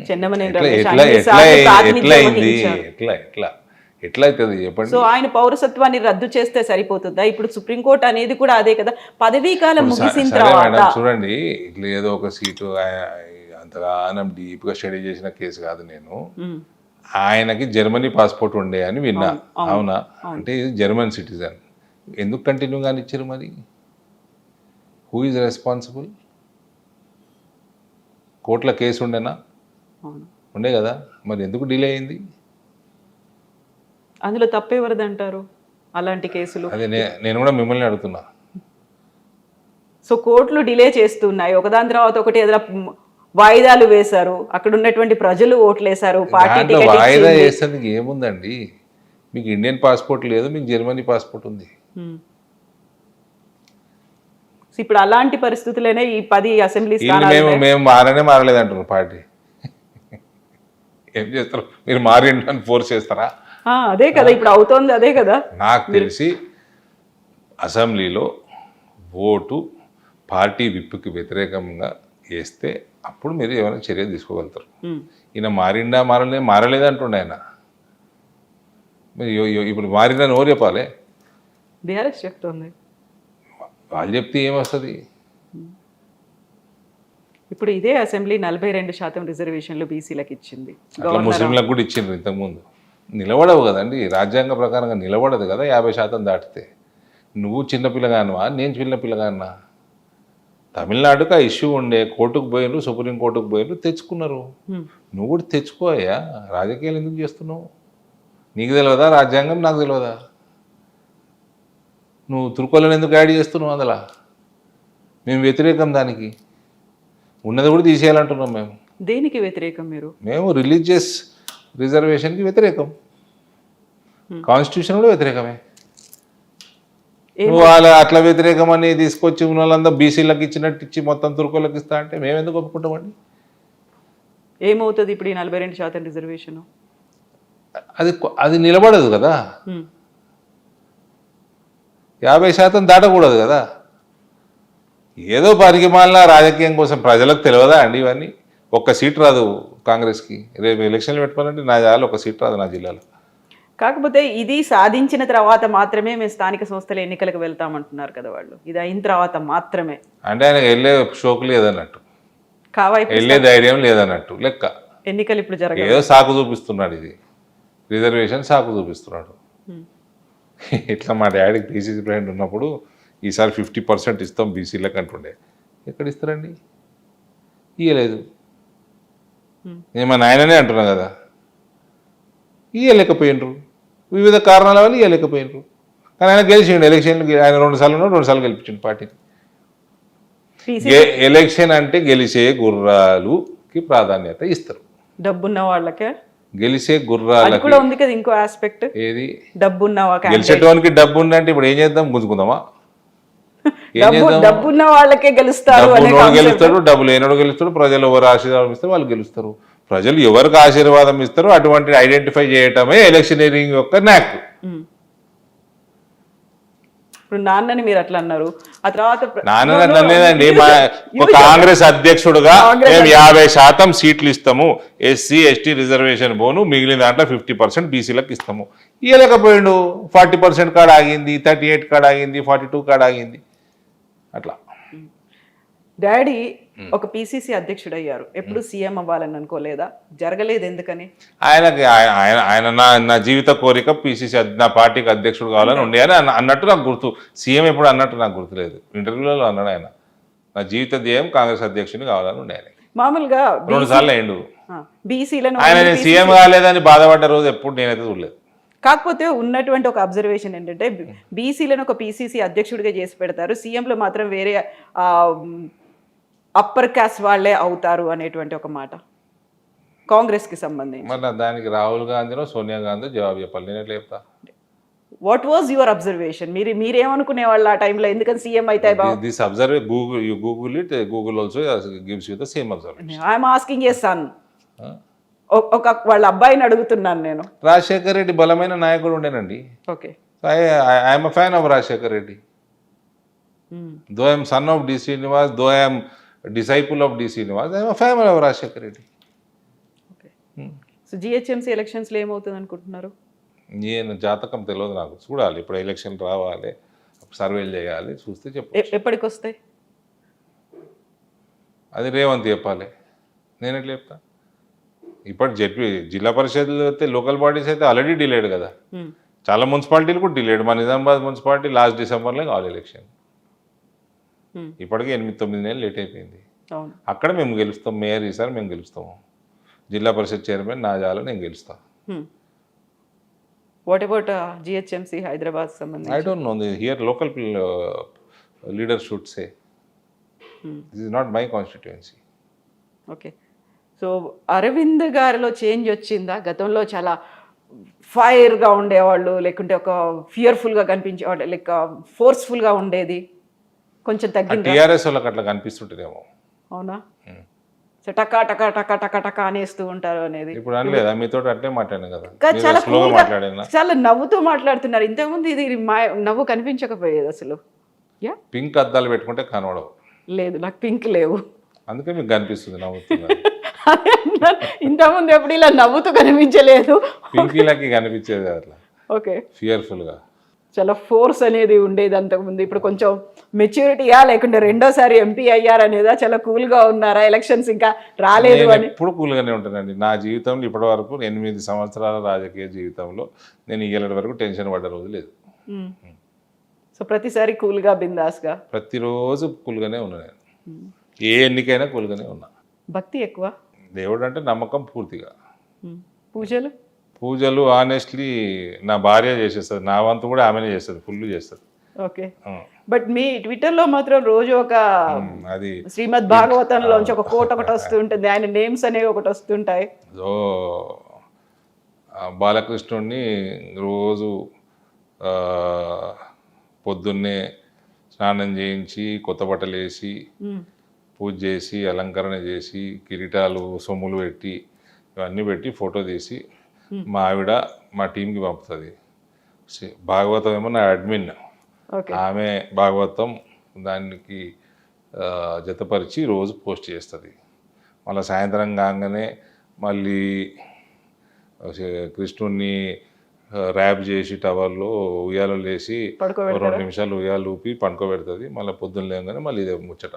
చెన్నమనేని ఎట్లా రమేష్ ఎట్లా అన్ని ఎట్లా సార్లు ప్రాతినిధ్యం ఎట్లా అయింది? వహించారు. ఎట్లా అవుతుంది చెప్పండి. సో ఆయన పౌరసత్వాన్ని రద్దు చేస్తే సరిపోతుందా? ఇప్పుడు సుప్రీంకోర్టు అనేది కూడా అదే కదా, పదవీ కాలం ముగిసిన సరే తర్వాత. మేడం, చూడండి, ఇట్లా ఏదో ఒక సీటు అంతగా డీప్గా స్టడీ చేసిన కేసు కాదు. నేను ఆయనకి జర్మనీ పాస్పోర్ట్ ఉండే అని విన్నా. అవునా? అంటే ఇది జర్మన్ సిటిజన్, ఎందుకు కంటిన్యూ కానీ ఇచ్చారు మరి? Who is responsible? కోర్టులో కేసు ఉండేనా? ఉండే కదా, మరి ఎందుకు డిలే అయింది? అందులో తప్పేవరది అంటారు అలాంటి కేసులు? అదే నేను కూడా మిమ్మల్ని అడుగుతున్నా. సో కోర్టులు డిలే చేస్తున్నాయి, ఒకదాని తర్వాత ఒకటి ఏదైనా వాయిదాలు వేశారు, అక్కడ ఉన్నటువంటి ప్రజలు ఓట్లేశారు, పార్టీ దాంట్లో టికెట్ వాయిదా ఇచ్చింది. వేసేందుకు ఏముందండి? మీకు ఇండియన్ పాస్పోర్ట్ లేదు, మీకు జర్మనీ పాస్పోర్ట్ ఉంది. సో ఇప్పుడు అలాంటి పరిస్థితులనే ఈ 10 అసెంబ్లీ స్థానాలు మేము మారలేదు అంటున్నారు పార్టీ. ఏం చేస్తారు మీరు? మారిండు అని ఫోర్స్ చేస్తారా? అదే కదా ఇప్పుడు అవుతోంది, అదే కదా. నాకు తెలిసి అసెంబ్లీలో ఓటు పార్టీ విప్పుకి వ్యతిరేకంగా వేస్తే అప్పుడు మీరు ఏమైనా చర్య తీసుకోగలుగుతారు. ఈయన మారలేదు అంటుండే ఆయన. మీరు ఇప్పుడు మారిందని ఎవరు చెప్పాలి? బీఆర్ఎస్ చెప్తోంది. వాళ్ళు చెప్తే ఏమొస్తుంది? ఇప్పుడు ఇదే అసెంబ్లీ 42% రిజర్వేషన్లు బీసీలకు ఇచ్చింది. అట్లా ముస్లింలకు కూడా ఇచ్చిండ్రు ఇంతకుముందు. నిలబడవు కదండి, రాజ్యాంగ ప్రకారంగా నిలబడదు కదా 50% దాటితే. నువ్వు చిన్నపిల్లగానువా, నేను చిన్నపిల్లగానా? తమిళనాడుకు ఆ ఇష్యూ ఉండే, కోర్టుకు పోయినరు, సుప్రీంకోర్టుకు పోయినరు, తెచ్చుకున్నారు. నువ్వు కూడా తెచ్చుకోయా, రాజకీయాలు ఎందుకు చేస్తున్నావు? నీకు తెలియదా రాజ్యాంగం? నాకు తెలియదా? నువ్వు తుర్కోలను ఎందుకు యాడ్ చేస్తున్నావు అందులో? మేము వ్యతిరేకం, దానికి ఉన్నది కూడా తీసేయాలంటున్నాం మేము. దేనికి వ్యతిరేకం మీరు? మేము రిలీజియస్ రిజర్వేషన్కి వ్యతిరేకం, కాన్స్టిట్యూషన్ కూడా వ్యతిరేకమే. నువ్వు అట్లా వ్యతిరేకం అని తీసుకొచ్చి ఉన్న వాళ్ళందరూ బీసీలకు ఇచ్చినట్టు ఇచ్చి మొత్తం తుర్కోలకు ఇస్తా అంటే మేము ఎందుకు ఒప్పుకుంటామండి? ఏమవుతుంది ఇప్పుడు ఈ 42% రిజర్వేషన్? అది నిలబడదు కదా, 50% దాటకూడదు కదా. ఏదో పరిగమాల రాజకీయం కోసం ప్రజలకు తెలియదా అండి ఇవన్నీ? ఒక్క సీట్ రాదు కాంగ్రెస్కి. రేపు ఎలక్షన్లు పెట్టుకోవాలంటే నా జాగాలో ఒక సీట్ రాదు నా జిల్లాలో. కాకపోతే ఇది సాధించిన తర్వాత మాత్రమే మేము స్థానిక సంస్థల ఎన్నికలకు వెళ్తామంటున్నారు కదా వాళ్ళు. ఇది అయిన తర్వాత మాత్రమే అంటే ఆయన వెళ్ళే షోకు లేదన్నట్టు, కావాయి వెళ్ళే ధైర్యం లేదన్నట్టు లెక్క. ఎన్నికలు ఇప్పుడు జరగదు, ఏదో సాకు చూపిస్తున్నాడు, ఇది రిజర్వేషన్ సాకు చూపిస్తున్నాడు. ఇట్లా మా డాడీకి పీసీసీ ప్రెసిడెంట్ ఉన్నప్పుడు ఈసారి 50% ఇస్తాం బీసీలకు అంటుండే. ఎక్కడ ఇస్తారండి? ఇయ్యలేదు. నేను మా నాయననే అంటున్నా కదా, ఇయ్యలేకపోయినరు, వివిధ కారణాల వల్ల ఇయ్యలేకపోయినరు. కానీ ఆయన గెలిచిండు ఎలక్షన్లు. ఆయన 2 సార్లు గెలిపించిండు పార్టీని. ఎలక్షన్ అంటే గెలిచే గుర్రాలుకి ప్రాధాన్యత ఇస్తారు. డబ్బున్న వాళ్ళకే గెలిచే అది గుర్రాలకి కూడా ఉంది కదా ఇంకో ఆస్పెక్ట్, ఏది డబ్బున్నవా గెలిచేటోనికి డబ్బు ఉందంటే ఇప్పుడు ఏం చేద్దాం, గుంజుకుందామా? ఏం చేద్దాం? డబ్బున్న వాళ్ళకే గెలుస్తారు డబ్బు అనే ఉన్నోడు concept. గెలుస్తాడు, డబ్బు లేనోడు గెలుస్తాడు. ప్రజలు ఎవరు ఆశీర్వాదం ఇస్తారు వాళ్ళు గెలుస్తారు. ప్రజలు ఎవరికి ఆశీర్వాదం ఇస్తారో అటువంటి ఐడెంటిఫై చేయటమే ఎలక్షనీరింగ్ యొక్క నాక్. ఇప్పుడు నాన్నని మీరు అట్లా అన్నారు, ఆ తర్వాత నాన్న అట్లనేదండి, ఒక కాంగ్రెస్ అధ్యక్షుడుగా మేము 50% సీట్లు ఇస్తాము, ఎస్సీ ఎస్టీ రిజర్వేషన్ పోను, మిగిలిన దాంట్లో 50% బీసీలకు ఇస్తాము. ఇవ్వలేకపోయిండు. 40% కాడ ఆగింది, 38 కాడ ఆగింది, 42 కాడ ఆగింది. అట్లా డాడీ ఒక పిసిసి అధ్యక్షుడు అయ్యారు, ఎప్పుడు సీఎం అవ్వాలని అనుకోలేదా? జరగలేదు ఎందుకని? ఆయనకి ఆయన నా జీవిత కోరిక పిసిసి నా పార్టీకి అధ్యక్షుడు కావాలని ఉండే అని అన్నట్టు నాకు గుర్తు. సీఎం ఎప్పుడు అన్నట్టు నాకు గుర్తులేదు. ఇంటర్వ్యూలలో అన్నాడు ఆయన, నా జీవిత ధ్యేయం కాంగ్రెస్ అధ్యక్షుడిని కావాలని ఉండే ఆయన. మామూలుగా 2 సార్లు అయిండు బీసీలను. ఆయన. నేను సీఎం కాలేదని బాధపడ్డ రోజు ఎప్పుడు నేనైతే చూడలేదు. కాకపోతే ఉన్నటువంటి ఒక అబ్జర్వేషన్ ఏంటంటే బీసీలను ఒక పిసిసి అధ్యక్షుడిగా చేసి పెడతారు, సీఎంలో మాత్రం వేరే అప్పర్ క్యాస్ట్ వాళ్ళే అవుతారు అనేటువంటి ఒక మాట కాంగ్రెస్కి సంబంధించి. మరి దానికి రాహుల్ గాంధీనో సోనియా గాంధీ జవాబు చెప్పాలి, నేను ఎట్లా చెప్తా? What was your observation? మీరేమనుకునే వాళ్ళు ఆ టైంలో, ఎందుకని సీఎం అయితే this observe Google, you Google it, Google also gives you the same observation. I'm asking a son, ఒక వాళ్ళ అబ్బాయిని అడుగుతున్నాను నేను. రాజశేఖర్ రెడ్డి బలమైన నాయకుడు ఉండేనండి. Okay, I'm a fan of Rajasekhar Reddy. Though I'm son of D Srinivas, though I'm disciple of D Srinivas, I'm a fan of Rajasekhar Reddy. Okay. So GHMC ఎలక్షన్స్లో ఏమవుతుంది అనుకుంటున్నారు? నేను జాతకం తెలియదు నాకు, చూడాలి. ఇప్పుడు ఎలక్షన్ రావాలి, సర్వేలు చేయాలి, చూస్తే చెప్పు. ఎప్పటికి వస్తాయి? అది రేవంత్ చెప్పాలి, నేను ఎట్లా చెప్తా? ఇప్పటి జిల్లా పరిషత్లు అయితే, లోకల్ బాడీస్ అయితే ఆల్రెడీ డిలేడ్ కదా. చాలా మున్సిపాలిటీలు కూడా డిలేడ్. మా నిజామాబాద్ మున్సిపాలిటీ లాస్ట్ డిసెంబర్లో కావాలి ఎలక్షన్. ఇప్పటికీ 8-9 నెలలు లేట్ అయిపోయింది. అక్కడ మేము గెలుస్తాం. మేయర్ ఈసారి మేము గెలుస్తాము. జిల్లా పరిషత్ చైర్మన్ నాజాలో నేను గెలుస్తాను. వాట్ అబౌట్ జిహెచ్ఎంసీ హైదరాబాద్ సంబంధించి? I don't know, here local leader should say, this is not my constituency. Okay. So Aravind గారిలో చేంజ్ వచ్చిందా? గతంలో చాలా ఫైర్గా ఉండేవాళ్ళు, లేకుంటే ఒక ఫియర్ఫుల్గా కనిపించేవాళ్ళు, లైక్ ఫోర్స్ఫుల్గా ఉండేది, కొంచెం తగ్గింది. టీఆర్ఎస్ వాళ్ళకి అట్లా కనిపిస్తుంటేనేమో. అవునా? సో టకా టకా టకా టకా టకా అనేస్తూ ఉంటారు అనేది. ఇప్పుడు అనలేదా మీతో? అట్లే మాట్లాడాను కదా, చాలా స్లోగా మాట్లాడాను. చాలా నవ్వుతూ మాట్లాడుతున్నారు. ఇంతకుముందు ఇది నవ్వు కనిపించకపోయేది అసలు. యా, పింక్ అద్దాలు పెట్టుకుంటే కనబడవు. లేదు, నాకు పింక్ లేవు, అందుకే మీకు కనిపిస్తుంది నవ్వుతున్నా. ఇంతకుముందు ఎప్పుడు ఇలా నవ్వుతూ కనిపించలేదు. పింకీలకి కనిపించేది అట్లా. ఓకే, ఫియర్ఫుల్గా. చాలా ఫోర్స్ అనేది ఉండేది అంతకుముందు. ఇప్పుడు కొంచెం మెచ్యూరిటీయా, లేకుంటే రెండోసారి ఎంపీ అయ్యారనేదా? చాలా కూల్గా ఉన్నారా? ఎలక్షన్స్ ఇంకా రాలేదు అని. ఎప్పుడు కూల్గానే ఉంటానండి. నా జీవితంలో ఇప్పటి వరకు 8 సంవత్సరాల రాజకీయ జీవితంలో నేను ఇయ్యేటి వరకు టెన్షన్ పడ్డ రోజు లేదు. సో ప్రతిసారి కూల్గా, బిందాస్గా, ప్రతిరోజు కూల్గానే ఉన్నా నేను. ఏ ఎన్నికైనా కూల్గానే ఉన్నా. భక్తి ఎక్కువ? దేవుడు అంటే నమ్మకం పూర్తిగా. పూజలు? పూజలు ఆనెస్ట్లీ నా భార్య చేసేస్తుంది, నా వంతు కూడా ఆమెనే చేస్తుంది, ఫుల్ చేస్తుంది. ఓకే. బట్ మీ ట్విట్టర్లో మాత్రం రోజు ఒక అది శ్రీమద్ భాగవతంలోంచి ఒక కోట్ ఒకటి వస్తుంటుంది, ఆయన నేమ్స్ అనేవి ఒకటి వస్తుంటాయి. సో బాలకృష్ణుడిని రోజు పొద్దున్నే స్నానం చేయించి, కొత్త బట్టలు వేసి, పూజ చేసి, అలంకరణ చేసి, కిరీటాలు సొమ్ములు పెట్టి, ఇవన్నీ పెట్టి ఫోటో తీసి మా ఆవిడ మా టీంకి పంపుతుంది. భాగవతం ఏమో నా అడ్మిన్, ఆమె భాగవతం దానికి జతపరిచి రోజు పోస్ట్ చేస్తుంది. మళ్ళీ సాయంత్రం కాగానే మళ్ళీ కృష్ణుడిని ర్యాప్ చేసి టవర్లో ఉయ్యాలు వేసి 2 నిమిషాలు ఉయ్యాలు ఊపి పండుకోబెడుతుంది. మళ్ళీ పొద్దున్న లేగానే మళ్ళీ ఇదే ముచ్చట.